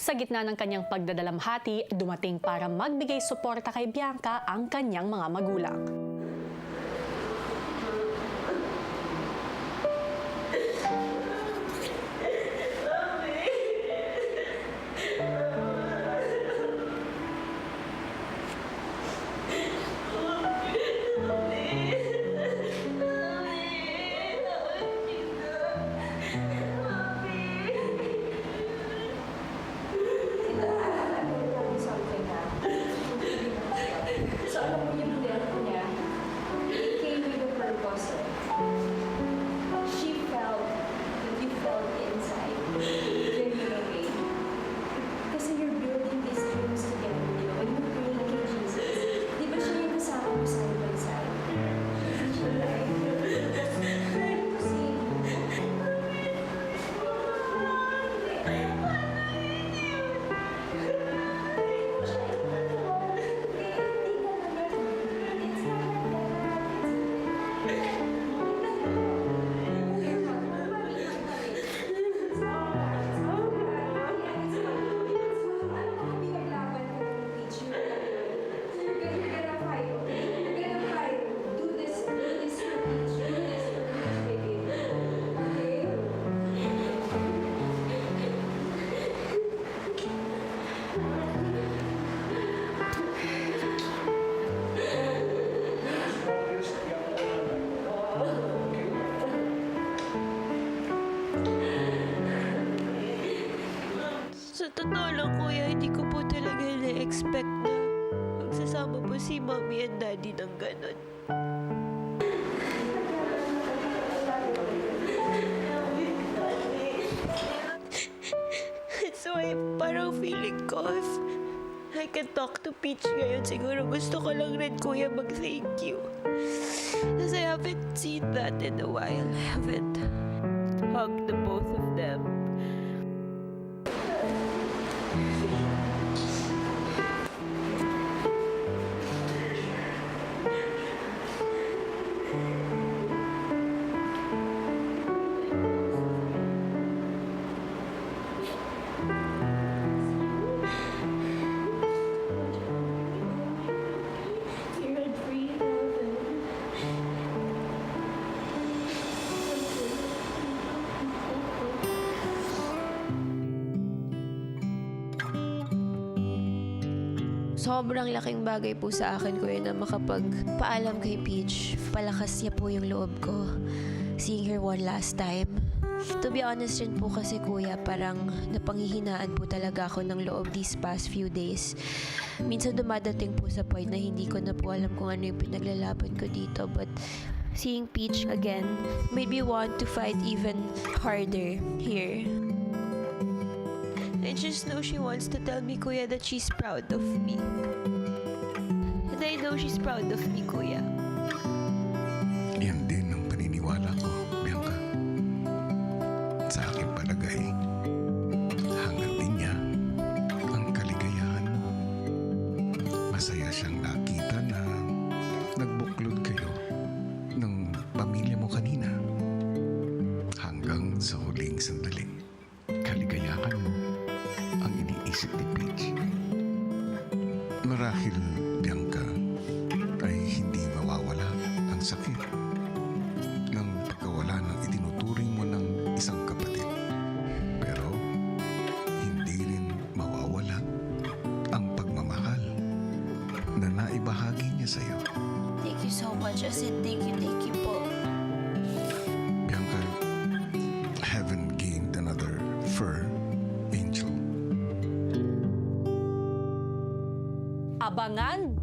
Sa gitna ng kanyang pagdadalamhati, dumating para magbigay suporta kay Bianca ang kanyang mga magulang. So, alam mo yung death niya, it came with a purpose. She felt that you felt inside when you were away. Kasi you're building these dreams together, you know, and you're praying kay Jesus. Di ba siya yung kasama mo side by side? Siya like, Sa totoo lang, kuya, hindi ko po talaga na-expect na magsasama po si mommy and daddy ng ganun. So, parang feeling ko if I can talk to Peach ngayon, siguro gusto ko lang rin, kuya, mag-thank you. Kasi I haven't seen that in a while. I haven't hugged the both of them. Sobrang laking bagay po sa akin, kuya, na makapagpaalam kay Peach. Palakas niya po yung loob ko, seeing her one last time. To be honest rin po kasi, kuya, parang napanghihinaan po talaga ako ng loob these past few days. Minsan dumadating po sa point na hindi ko na po alam kung ano yung pinaglalaban ko dito. But seeing Peach again made me want to fight even harder here. I just know she wants to tell me, kuya, that she's proud of me. And I know she's proud of me, kuya. Yan din ang paniniwala ko, Bianca. Sa aking palagay, hangat din niya ang kaligayahan mo. Masaya siyang nakita na nagbuklod kayo ng pamilya mo kanina. Hanggang sa huling sandali, kaligayahan mo ang iniisip ni Peach. Marahil, Bianca, ay hindi mawawala ang sakit ng pagkawala ng itinuturing mo ng isang kapatid. Pero hindi rin mawawala ang pagmamahal na naibahagi niya sa'yo. Thank you so much. I said thank you po. Bianca, heaven gained another fur angel. Abangan